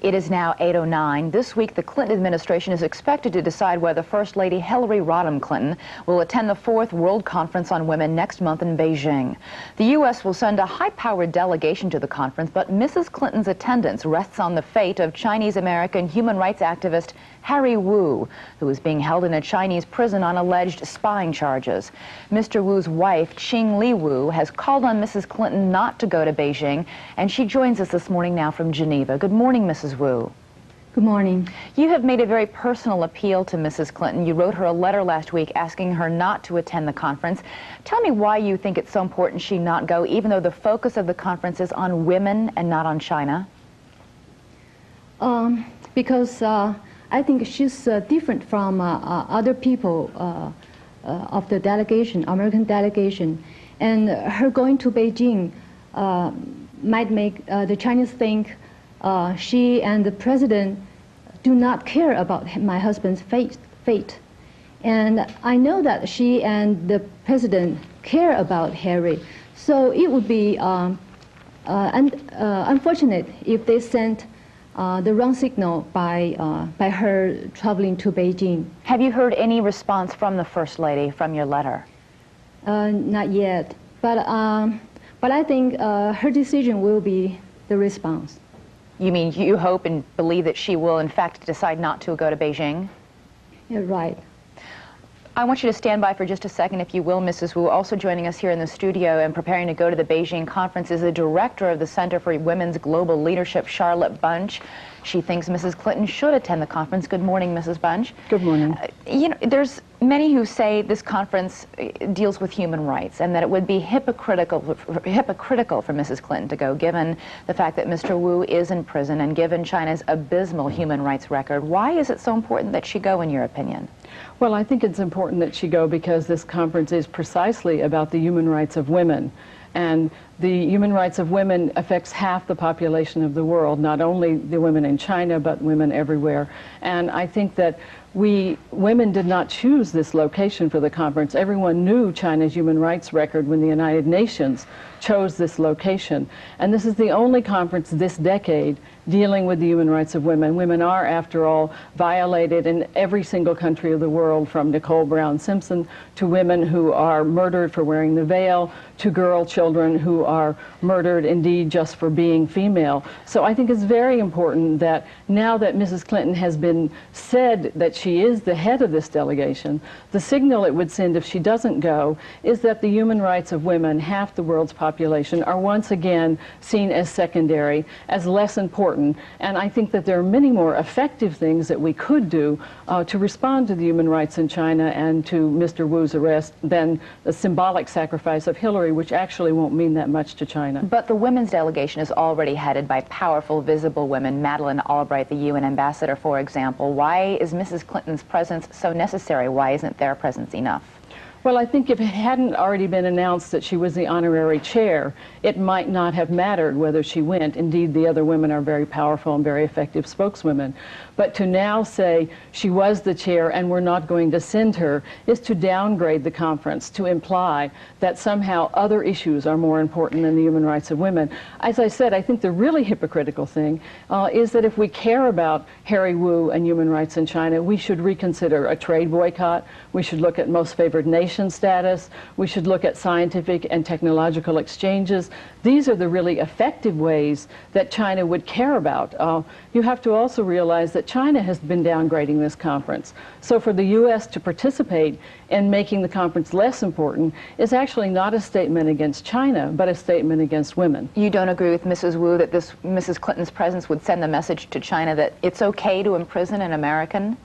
It is now 8:09. This week, the Clinton administration is expected to decide whether First Lady Hillary Rodham Clinton will attend the 4th World Conference on Women next month in Beijing. The U.S. will send a high-powered delegation to the conference, but Mrs. Clinton's attendance rests on the fate of Chinese-American human rights activist Harry Wu, who is being held in a Chinese prison on alleged spying charges. Mr. Wu's wife, Ching Lee Wu, has called on Mrs. Clinton not to go to Beijing, and she joins us this morning now from Geneva. Good morning, Mrs. Wu. Good morning. You have made a very personal appeal to Mrs. Clinton. You wrote her a letter last week asking her not to attend the conference. Tell me why you think it's so important she not go, even though the focus of the conference is on women and not on China. Because I think she's different from other people of the delegation, American delegation. And her going to Beijing might make the Chinese think she and the president do not care about my husband's fate. And I know that she and the president care about Harry. So it would be unfortunate if they sent the wrong signal by her traveling to Beijing. Have you heard any response from the First Lady from your letter? Not yet, but I think her decision will be the response. You mean you hope and believe that she will, in fact, decide not to go to Beijing? Yeah, right. I want you to stand by for just a second, if you will, Mrs. Wu. Also joining us here in the studio and preparing to go to the Beijing conference is the director of the Center for Women's Global Leadership, Charlotte Bunch. She thinks Mrs. Clinton should attend the conference. Good morning, Mrs. Bunch. Good morning. You know, there's many who say this conference deals with human rights and that it would be hypocritical for Mrs. Clinton to go, given the fact that Mr. Wu is in prison and given China's abysmal human rights record. Why is it so important that she go, in your opinion? Well, I think it's important that she go because this conference is precisely about the human rights of women. And the human rights of women affects half the population of the world, not only the women in China, but women everywhere. And I think that women did not choose this location for the conference. Everyone knew China's human rights record when the United Nations chose this location. And this is the only conference this decade dealing with the human rights of women. Women are, after all, violated in every single country of the world, from Nicole Brown Simpson to women who are murdered for wearing the veil, to girl children who are murdered indeed just for being female. So I think it's very important that now that Mrs. Clinton has been said that she is the head of this delegation, the signal it would send if she doesn't go is that the human rights of women, half the world's population, are once again seen as secondary, as less important. And I think that there are many more effective things that we could do to respond to the human rights in China and to Mr. Wu's arrest than the symbolic sacrifice of Hillary, which actually won't mean that much to China. But the women's delegation is already headed by powerful, visible women. Madeleine Albright, the UN ambassador, for example. Why is Mrs. Clinton's presence so necessary? Why isn't their presence enough? Well, I think if it hadn't already been announced that she was the honorary chair, it might not have mattered whether she went. Indeed, the other women are very powerful and very effective spokeswomen. But to now say she was the chair and we're not going to send her is to downgrade the conference, to imply that somehow other issues are more important than the human rights of women. As I said, I think the really hypocritical thing is that if we care about Harry Wu and human rights in China, we should reconsider a trade boycott. We should look at most favored nation status. We should look at scientific and technological exchanges. These are the really effective ways that China would care about. You have to also realize that China has been downgrading this conference. So for the U.S. to participate in making the conference less important is actually not a statement against China, but a statement against women. You don't agree with Mrs. Wu that this Mrs. Clinton's presence would send the message to China that it's okay to imprison an American?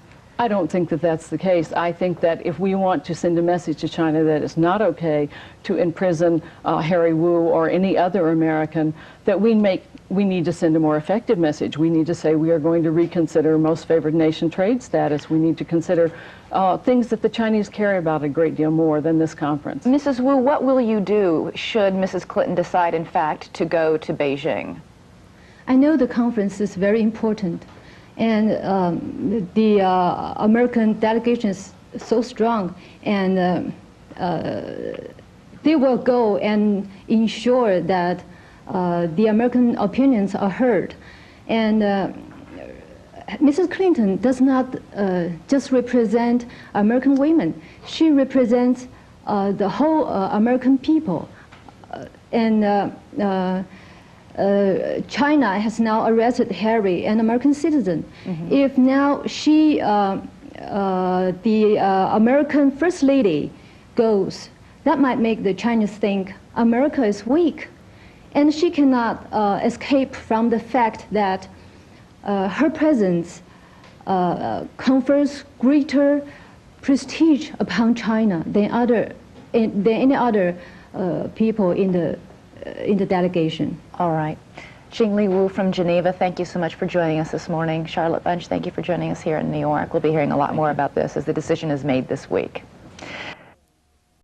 I don't think that that's the case. I think that if we want to send a message to China that it's not okay to imprison Harry Wu or any other American, that we need to send a more effective message. We need to say we are going to reconsider most favored nation trade status. We need to consider things that the Chinese care about a great deal more than this conference. Mrs. Wu, what will you do should Mrs. Clinton decide, in fact, to go to Beijing? I know the conference is very important. And the American delegation is so strong, and they will go and ensure that the American opinions are heard. And Mrs. Clinton does not just represent American women. She represents the whole American people. China has now arrested Harry, an American citizen. Mm-hmm. If now she, the American First Lady, goes, that might make the Chinese think America is weak. And she cannot escape from the fact that her presence confers greater prestige upon China than any other people in the delegation. All right. Ching Lee Wu from Geneva, thank you so much for joining us this morning. Charlotte Bunch, thank you for joining us here in New York. We'll be hearing a lot more about this as the decision is made this week.